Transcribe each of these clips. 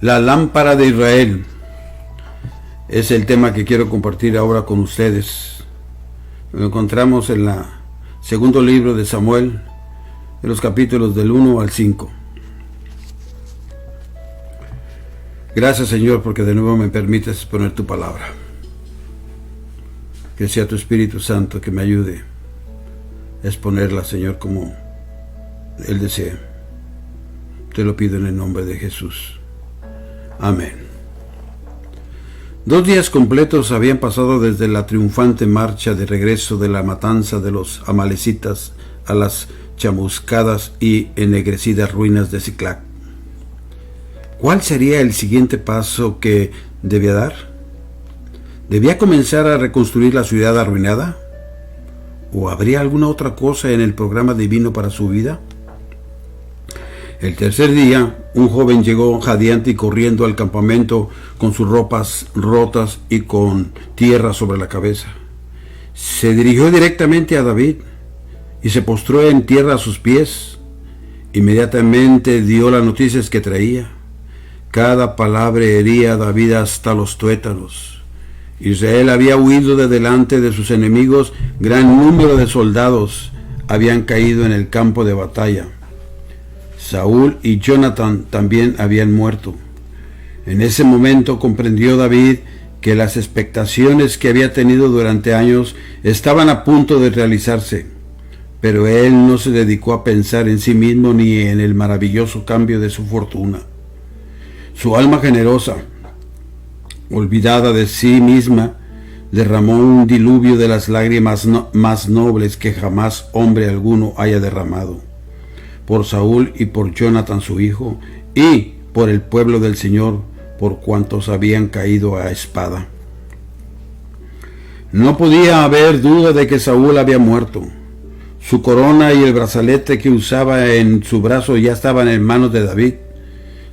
La lámpara de Israel es el tema que quiero compartir ahora con ustedes. Lo encontramos en el segundo libro de Samuel, en los capítulos del 1 al 5. Gracias, Señor, porque de nuevo me permites exponer tu palabra. Que sea tu Espíritu Santo que me ayude a exponerla, Señor, como Él desea. Te lo pido en el nombre de Jesús. Amén. 2 días completos habían pasado desde la triunfante marcha de regreso de la matanza de los amalecitas a las chamuscadas y ennegrecidas ruinas de Siclac. ¿Cuál sería el siguiente paso que debía dar? ¿Debía comenzar a reconstruir la ciudad arruinada? ¿O habría alguna otra cosa en el programa divino para su vida? El tercer día, un joven llegó jadeante y corriendo al campamento con sus ropas rotas y con tierra sobre la cabeza. Se dirigió directamente a David y se postró en tierra a sus pies. Inmediatamente dio las noticias que traía. Cada palabra hería a David hasta los tuétanos. Israel había huido de delante de sus enemigos, gran número de soldados habían caído en el campo de batalla. Saúl y Jonathan también habían muerto. En ese momento comprendió David que las expectaciones que había tenido durante años estaban a punto de realizarse, pero él no se dedicó a pensar en sí mismo ni en el maravilloso cambio de su fortuna. Su alma generosa, olvidada de sí misma, derramó un diluvio de las lágrimas más nobles que jamás hombre alguno haya derramado, por Saúl y por Jonathan su hijo, y por el pueblo del Señor, por cuantos habían caído a espada. No podía haber duda de que Saúl había muerto. Su corona y el brazalete que usaba en su brazo ya estaban en manos de David,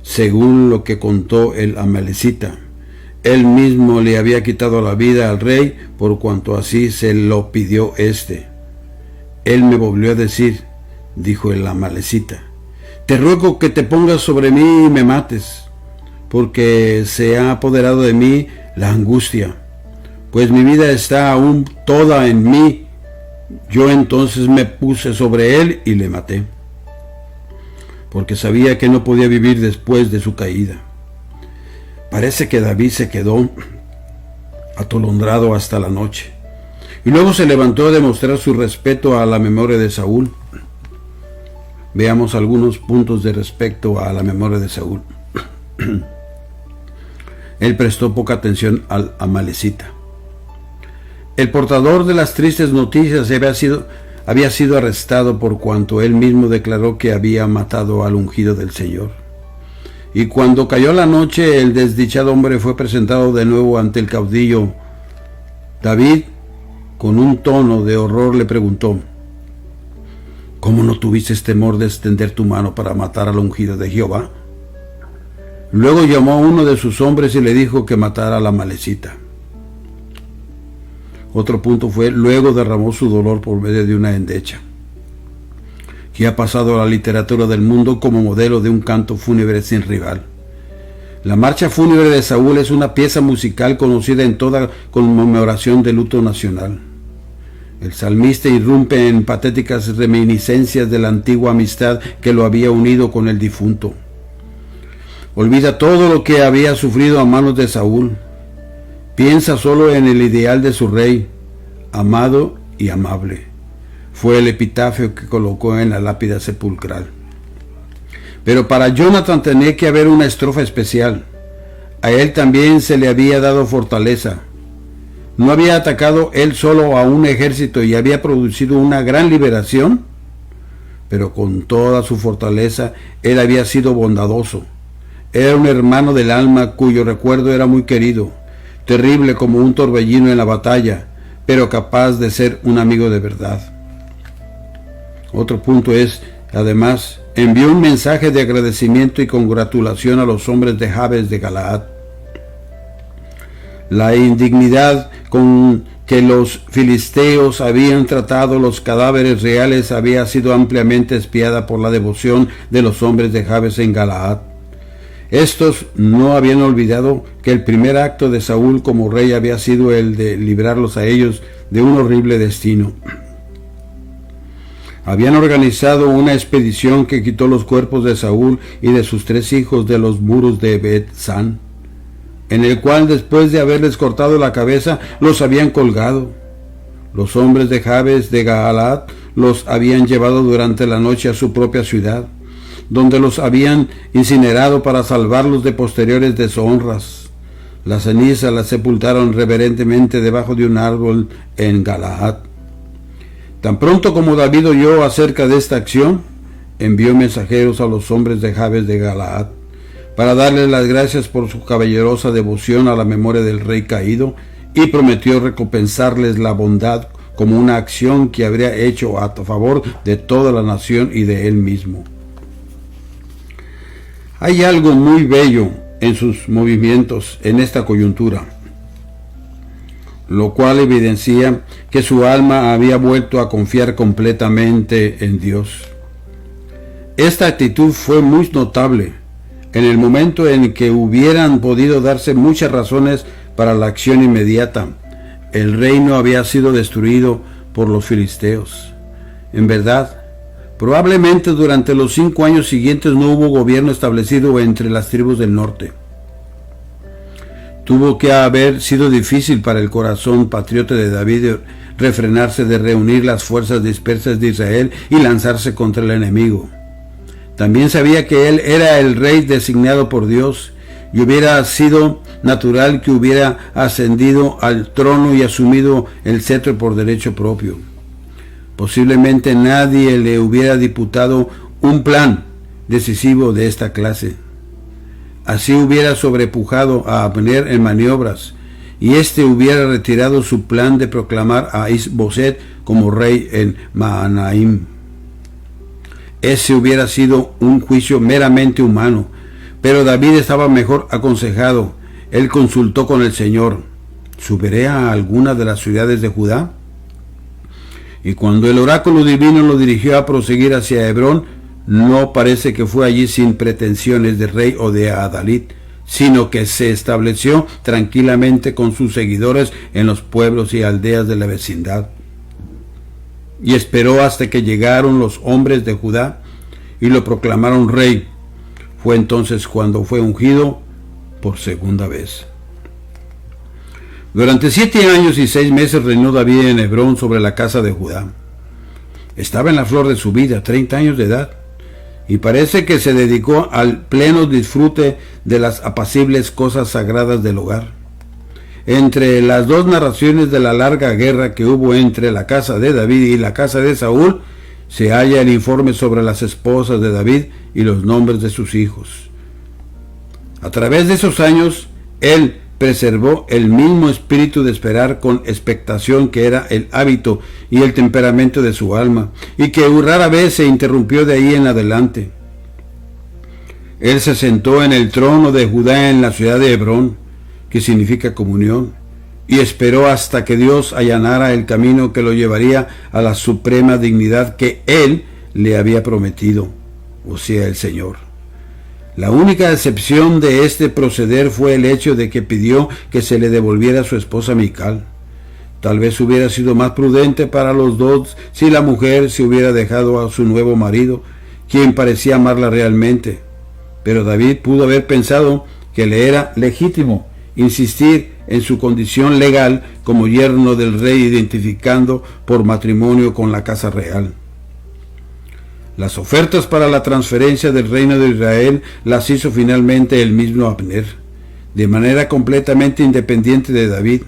según lo que contó el amalecita. Él mismo le había quitado la vida al rey, por cuanto así se lo pidió éste. Él me volvió a decir, dijo el amalecita, te ruego que te pongas sobre mí y me mates, porque se ha apoderado de mí la angustia, pues mi vida está aún toda en mí. Yo entonces me puse sobre él y le maté, porque sabía que no podía vivir después de su caída. Parece que David se quedó atolondrado hasta la noche, y luego se levantó a demostrar su respeto a la memoria de Saúl. Veamos algunos puntos de respecto a la memoria de Saúl. Él prestó poca atención al amalecita. El portador de las tristes noticias había sido arrestado por cuanto él mismo declaró que había matado al ungido del Señor. Y cuando cayó la noche, el desdichado hombre fue presentado de nuevo ante el caudillo. David, con un tono de horror, le preguntó, ¿cómo no tuviste temor de extender tu mano para matar al ungido de Jehová? Luego llamó a uno de sus hombres y le dijo que matara a la amalecita. Otro punto fue, luego derramó su dolor por medio de una endecha, que ha pasado a la literatura del mundo como modelo de un canto fúnebre sin rival. La marcha fúnebre de Saúl es una pieza musical conocida en toda conmemoración de luto nacional. El salmista irrumpe en patéticas reminiscencias de la antigua amistad que lo había unido con el difunto. Olvida todo lo que había sufrido a manos de Saúl. Piensa solo en el ideal de su rey, amado y amable. Fue el epitafio que colocó en la lápida sepulcral. Pero para Jonathan tenía que haber una estrofa especial. A él también se le había dado fortaleza. ¿No había atacado él solo a un ejército y había producido una gran liberación? Pero con toda su fortaleza, él había sido bondadoso. Era un hermano del alma cuyo recuerdo era muy querido, terrible como un torbellino en la batalla, pero capaz de ser un amigo de verdad. Otro punto es, además, envió un mensaje de agradecimiento y congratulación a los hombres de Jabes de Galaad. La indignidad con que los filisteos habían tratado los cadáveres reales había sido ampliamente espiada por la devoción de los hombres de Jabes en Galaad. Estos no habían olvidado que el primer acto de Saúl como rey había sido el de librarlos a ellos de un horrible destino. Habían organizado una expedición que quitó los cuerpos de Saúl y de sus 3 hijos de los muros de Bet-San, en el cual después de haberles cortado la cabeza los habían colgado. Los hombres de Jabes de Galaad los habían llevado durante la noche a su propia ciudad, donde los habían incinerado para salvarlos de posteriores deshonras. La ceniza la sepultaron reverentemente debajo de un árbol en Galaad. Tan pronto como David oyó acerca de esta acción, envió mensajeros a los hombres de Jabes de Galaad para darles las gracias por su caballerosa devoción a la memoria del rey caído, y prometió recompensarles la bondad como una acción que habría hecho a favor de toda la nación y de él mismo. Hay algo muy bello en sus movimientos en esta coyuntura, lo cual evidencia que su alma había vuelto a confiar completamente en Dios. Esta actitud fue muy notable en el momento en que hubieran podido darse muchas razones para la acción inmediata. El reino había sido destruido por los filisteos. En verdad, probablemente durante los 5 años siguientes no hubo gobierno establecido entre las tribus del norte. Tuvo que haber sido difícil para el corazón patriota de David refrenarse de reunir las fuerzas dispersas de Israel y lanzarse contra el enemigo. También sabía que él era el rey designado por Dios, y hubiera sido natural que hubiera ascendido al trono y asumido el cetro por derecho propio. Posiblemente nadie le hubiera diputado un plan decisivo de esta clase. Así hubiera sobrepujado a Abner en maniobras, y éste hubiera retirado su plan de proclamar a Is-Boset como rey en Mahanaim. Ese hubiera sido un juicio meramente humano, pero David estaba mejor aconsejado. Él consultó con el Señor: ¿subiré a alguna de las ciudades de Judá? Y cuando el oráculo divino lo dirigió a proseguir hacia Hebrón, no parece que fue allí sin pretensiones de rey o de adalid, sino que se estableció tranquilamente con sus seguidores en los pueblos y aldeas de la vecindad. Y esperó hasta que llegaron los hombres de Judá y lo proclamaron rey. Fue entonces cuando fue ungido por segunda vez. Durante 7 años y 6 meses reinó David en Hebrón sobre la casa de Judá. Estaba en la flor de su vida, 30 años de edad, y parece que se dedicó al pleno disfrute de las apacibles cosas sagradas del hogar. Entre las 2 narraciones de la larga guerra que hubo entre la casa de David y la casa de Saúl, se halla el informe sobre las esposas de David y los nombres de sus hijos. A través de esos años, él preservó el mismo espíritu de esperar con expectación que era el hábito y el temperamento de su alma, y que rara vez se interrumpió de ahí en adelante. Él se sentó en el trono de Judá en la ciudad de Hebrón, que significa comunión, y esperó hasta que Dios allanara el camino que lo llevaría a la suprema dignidad que él le había prometido, o sea, el Señor. La única excepción de este proceder fue el hecho de que pidió que se le devolviera a su esposa Mical. Tal vez hubiera sido más prudente para los dos si la mujer se hubiera dejado a su nuevo marido, quien parecía amarla realmente. Pero David pudo haber pensado que le era legítimo insistir en su condición legal como yerno del rey, identificando por matrimonio con la casa real. Las ofertas para la transferencia del reino de Israel las hizo finalmente el mismo Abner, de manera completamente independiente de David.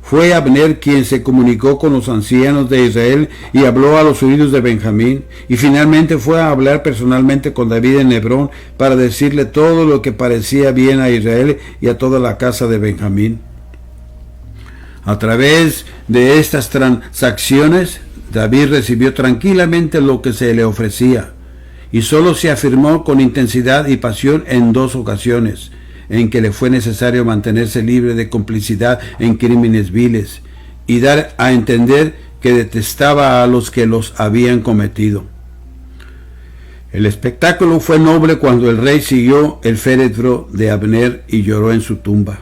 Fue Abner quien se comunicó con los ancianos de Israel y habló a los oídos de Benjamín, y finalmente fue a hablar personalmente con David en Hebrón para decirle todo lo que parecía bien a Israel y a toda la casa de Benjamín. A través de estas transacciones, David recibió tranquilamente lo que se le ofrecía, y solo se afirmó con intensidad y pasión en 2 ocasiones, en que le fue necesario mantenerse libre de complicidad en crímenes viles, y dar a entender que detestaba a los que los habían cometido. El espectáculo fue noble cuando el rey siguió el féretro de Abner y lloró en su tumba.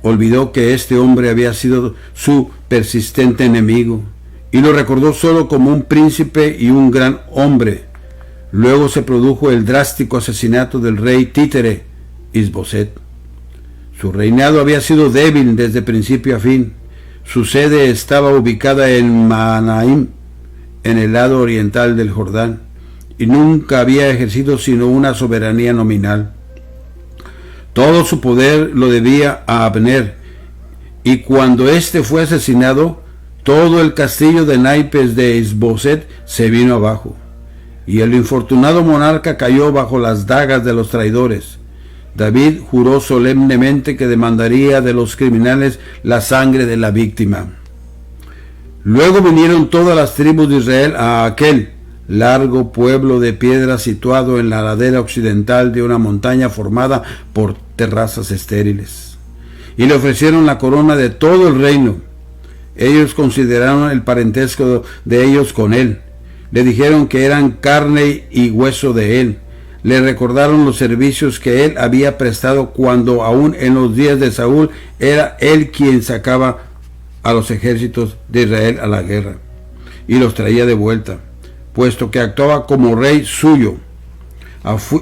Olvidó que este hombre había sido su persistente enemigo y lo recordó solo como un príncipe y un gran hombre. Luego se produjo el drástico asesinato del rey títere, Isboset. Su reinado había sido débil desde principio a fin. Su sede estaba ubicada en Mahanaim, en el lado oriental del Jordán, y nunca había ejercido sino una soberanía nominal. Todo su poder lo debía a Abner, y cuando éste fue asesinado, todo el castillo de naipes de Isboset se vino abajo, y el infortunado monarca cayó bajo las dagas de los traidores. David juró solemnemente que demandaría de los criminales la sangre de la víctima. Luego vinieron todas las tribus de Israel a aquel largo pueblo de piedra situado en la ladera occidental de una montaña formada por terrazas estériles, y le ofrecieron la corona de todo el reino. Ellos consideraron el parentesco de ellos con él, le dijeron que eran carne y hueso de él, le recordaron los servicios que él había prestado cuando aún en los días de Saúl era él quien sacaba a los ejércitos de Israel a la guerra y los traía de vuelta, puesto que actuaba como rey suyo.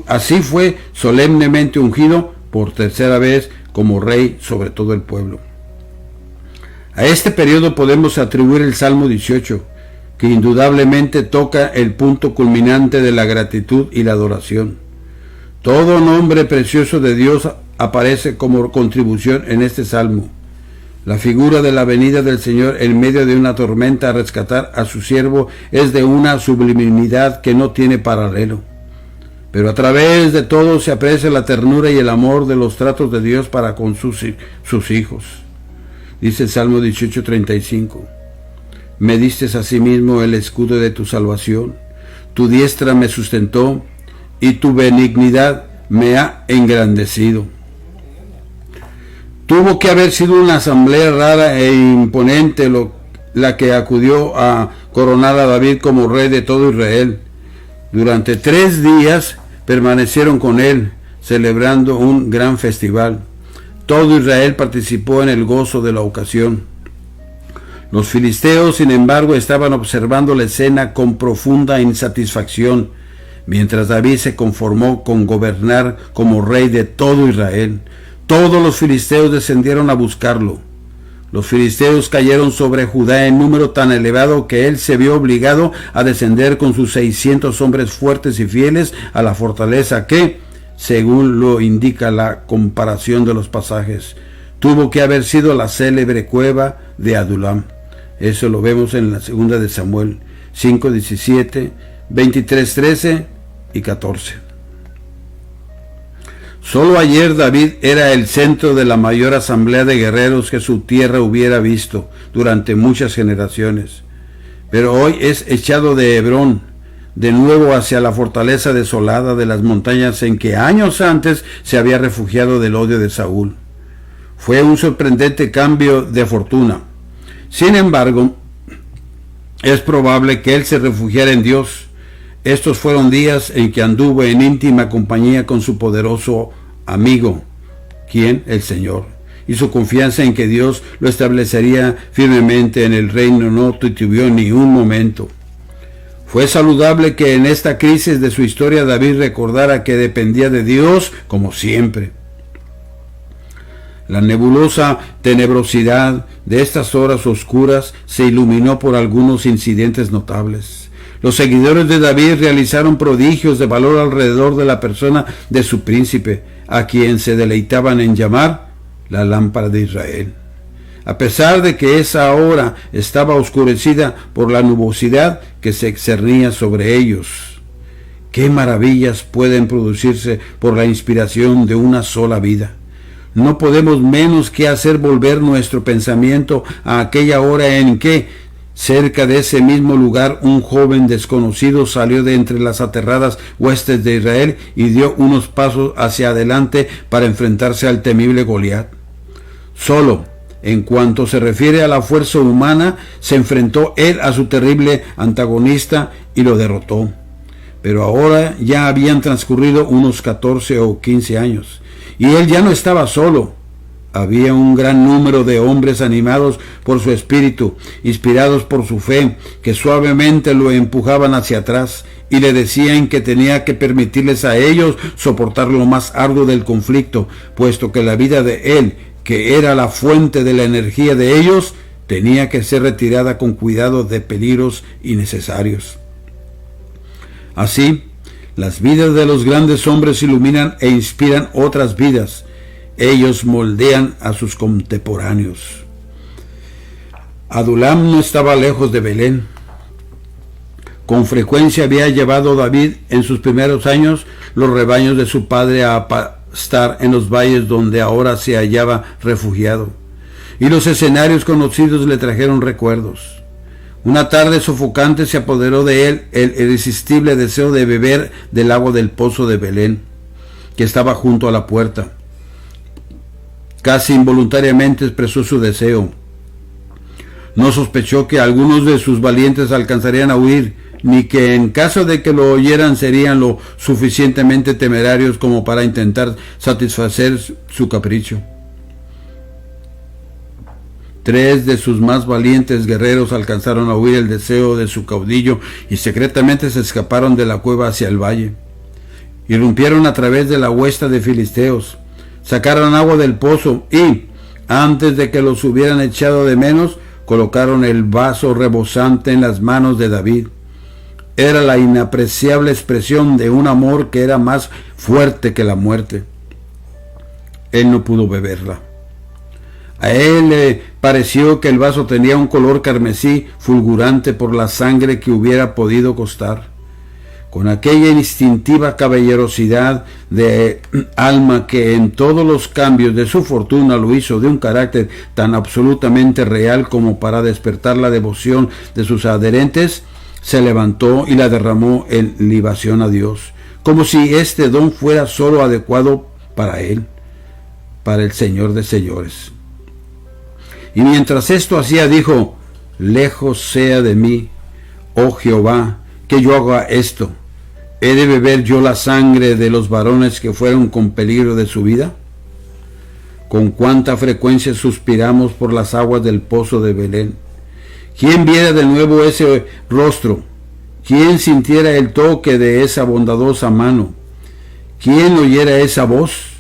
Así fue solemnemente ungido por tercera vez como rey sobre todo el pueblo. A este periodo podemos atribuir el Salmo 18, que indudablemente toca el punto culminante de la gratitud y la adoración. Todo nombre precioso de Dios aparece como contribución en este salmo. La figura de la venida del Señor en medio de una tormenta a rescatar a su siervo es de una sublimidad que no tiene paralelo. Pero a través de todo se aprecia la ternura y el amor de los tratos de Dios para con sus hijos. Dice el Salmo 18:35. Me diste asimismo el escudo de tu salvación, tu diestra me sustentó y tu benignidad me ha engrandecido. Tuvo que haber sido una asamblea rara e imponente la que acudió a coronar a David como rey de todo Israel. Durante 3 días permanecieron con él, celebrando un gran festival. Todo Israel participó en el gozo de la ocasión. Los filisteos, sin embargo, estaban observando la escena con profunda insatisfacción, mientras David se conformó con gobernar como rey de todo Israel. Todos los filisteos descendieron a buscarlo. Los filisteos cayeron sobre Judá en número tan elevado que él se vio obligado a descender con sus 600 hombres fuertes y fieles a la fortaleza que, según lo indica la comparación de los pasajes, tuvo que haber sido la célebre cueva de Adulam. Eso lo vemos en la segunda de Samuel 5:17, 23:13 y 14. Solo ayer David era el centro de la mayor asamblea de guerreros que su tierra hubiera visto durante muchas generaciones. Pero hoy es echado de Hebrón, de nuevo hacia la fortaleza desolada de las montañas en que años antes se había refugiado del odio de Saúl. Fue un sorprendente cambio de fortuna. Sin embargo, es probable que él se refugiara en Dios. Estos fueron días en que anduvo en íntima compañía con su poderoso amigo, ¿quién? El Señor. Y su confianza en que Dios lo establecería firmemente en el reino no titubeó ni un momento. Fue saludable que en esta crisis de su historia David recordara que dependía de Dios como siempre. La nebulosa tenebrosidad de estas horas oscuras se iluminó por algunos incidentes notables. Los seguidores de David realizaron prodigios de valor alrededor de la persona de su príncipe, a quien se deleitaban en llamar la lámpara de Israel. A pesar de que esa hora estaba oscurecida por la nubosidad que se cernía sobre ellos. ¡Qué maravillas pueden producirse por la inspiración de una sola vida! No podemos menos que hacer volver nuestro pensamiento a aquella hora en que, cerca de ese mismo lugar, un joven desconocido salió de entre las aterradas huestes de Israel y dio unos pasos hacia adelante para enfrentarse al temible Goliat. Solo, en cuanto se refiere a la fuerza humana, se enfrentó él a su terrible antagonista y lo derrotó. Pero ahora ya habían transcurrido unos 14 o 15 años, y él ya no estaba solo. Había un gran número de hombres animados por su espíritu, inspirados por su fe, que suavemente lo empujaban hacia atrás y le decían que tenía que permitirles a ellos soportar lo más arduo del conflicto, puesto que la vida de él, que era la fuente de la energía de ellos, tenía que ser retirada con cuidado de peligros innecesarios. Así, las vidas de los grandes hombres iluminan e inspiran otras vidas. Ellos moldean a sus contemporáneos. Adulam no estaba lejos de Belén. Con frecuencia había llevado David en sus primeros años los rebaños de su padre a pastar en los valles donde ahora se hallaba refugiado, y los escenarios conocidos le trajeron recuerdos. Una tarde sofocante se apoderó de él el irresistible deseo de beber del agua del pozo de Belén, que estaba junto a la puerta. Casi involuntariamente expresó su deseo. No sospechó que algunos de sus valientes alcanzarían a huir, ni que en caso de que lo oyeran serían lo suficientemente temerarios como para intentar satisfacer su capricho. 3 de sus más valientes guerreros alcanzaron a oír el deseo de su caudillo y secretamente se escaparon de la cueva hacia el valle. Irrumpieron a través de la huesta de filisteos, sacaron agua del pozo y, antes de que los hubieran echado de menos, colocaron el vaso rebosante en las manos de David. Era la inapreciable expresión de un amor que era más fuerte que la muerte. Él no pudo beberla. A él le pareció que el vaso tenía un color carmesí fulgurante por la sangre que hubiera podido costar. Con aquella instintiva caballerosidad de alma que en todos los cambios de su fortuna lo hizo de un carácter tan absolutamente real como para despertar la devoción de sus adherentes, se levantó y la derramó en libación a Dios, como si este don fuera solo adecuado para él, para el Señor de señores. Y mientras esto hacía, dijo: lejos sea de mí, oh Jehová, que yo haga esto. ¿He de beber yo la sangre de los varones que fueron con peligro de su vida? Con cuánta frecuencia suspiramos por las aguas del pozo de Belén. ¿Quién viera de nuevo ese rostro? ¿Quién sintiera el toque de esa bondadosa mano? ¿Quién oyera esa voz?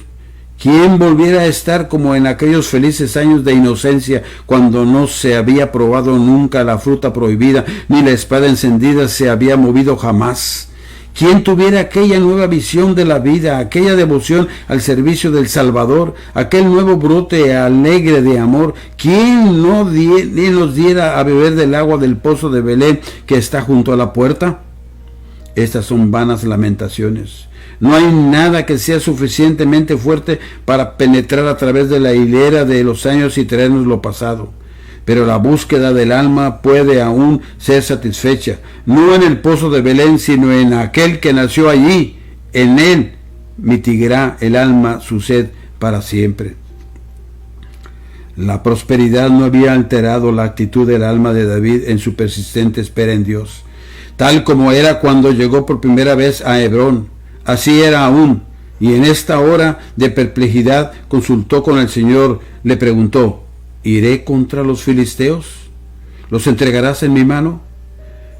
¿Quién volviera a estar como en aquellos felices años de inocencia, cuando no se había probado nunca la fruta prohibida, ni la espada encendida se había movido jamás? ¿Quién tuviera aquella nueva visión de la vida, aquella devoción al servicio del Salvador, aquel nuevo brote alegre de amor? ¿Quién no nos diera a beber del agua del pozo de Belén que está junto a la puerta? Estas son vanas lamentaciones. No hay nada que sea suficientemente fuerte para penetrar a través de la hilera de los años y traernos lo pasado. Pero la búsqueda del alma puede aún ser satisfecha, no en el pozo de Belén, sino en aquel que nació allí. En él mitigará el alma su sed para siempre. La prosperidad no había alterado la actitud del alma de David en su persistente espera en Dios. Tal como era cuando llegó por primera vez a Hebrón, así era aún, y en esta hora de perplejidad consultó con el Señor. Le preguntó: ¿iré contra los filisteos? ¿Los entregarás en mi mano?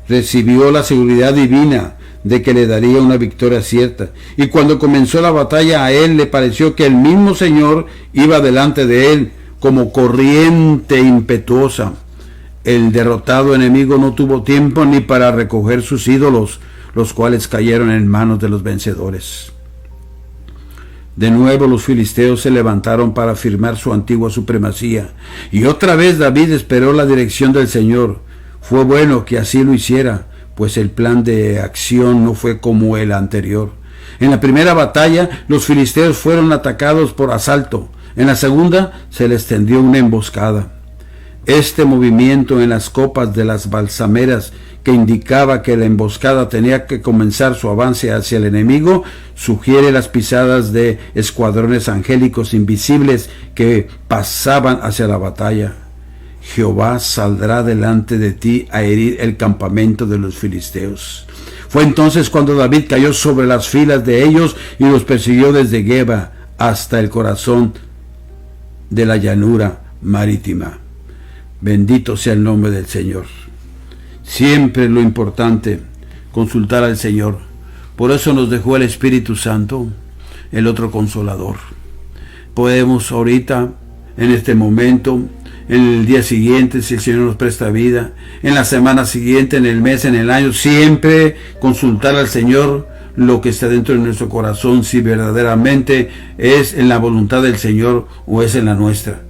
Recibió la seguridad divina de que le daría una victoria cierta, y cuando comenzó la batalla a él le pareció que el mismo Señor iba delante de él como corriente impetuosa. El derrotado enemigo no tuvo tiempo ni para recoger sus ídolos, los cuales cayeron en manos de los vencedores. De nuevo los filisteos se levantaron para afirmar su antigua supremacía, y otra vez David esperó la dirección del Señor. Fue bueno que así lo hiciera, pues el plan de acción no fue como el anterior. En la primera batalla los filisteos fueron atacados por asalto. En la segunda se les tendió una emboscada. Este movimiento en las copas de las balsameras, que indicaba que la emboscada tenía que comenzar su avance hacia el enemigo, sugiere las pisadas de escuadrones angélicos invisibles que pasaban hacia la batalla. Jehová saldrá delante de ti a herir el campamento de los filisteos. Fue entonces cuando David cayó sobre las filas de ellos y los persiguió desde Geba hasta el corazón de la llanura marítima. Bendito sea el nombre del Señor. Siempre lo importante, consultar al Señor. Por eso nos dejó el Espíritu Santo, el otro Consolador. Podemos ahorita, en este momento, en el día siguiente, si el Señor nos presta vida, en la semana siguiente, en el mes, en el año, siempre consultar al Señor lo que está dentro de nuestro corazón, si verdaderamente es en la voluntad del Señor o es en la nuestra.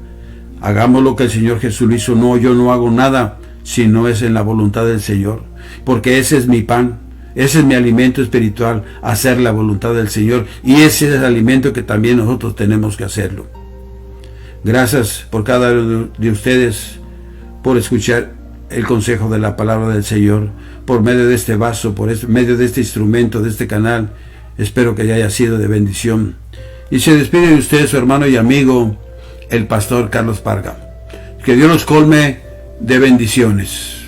Hagamos lo que el Señor Jesús lo hizo. No, yo no hago nada si no es en la voluntad del Señor, porque ese es mi pan, ese es mi alimento espiritual, hacer la voluntad del Señor, y ese es el alimento que también nosotros tenemos que hacerlo. Gracias por cada uno de ustedes, por escuchar el consejo de la palabra del Señor, por medio de este vaso, por medio de este instrumento, de este canal. Espero que haya sido de bendición. Y se despide de usted su hermano y amigo, el pastor Carlos Parga. Que Dios los colme de bendiciones.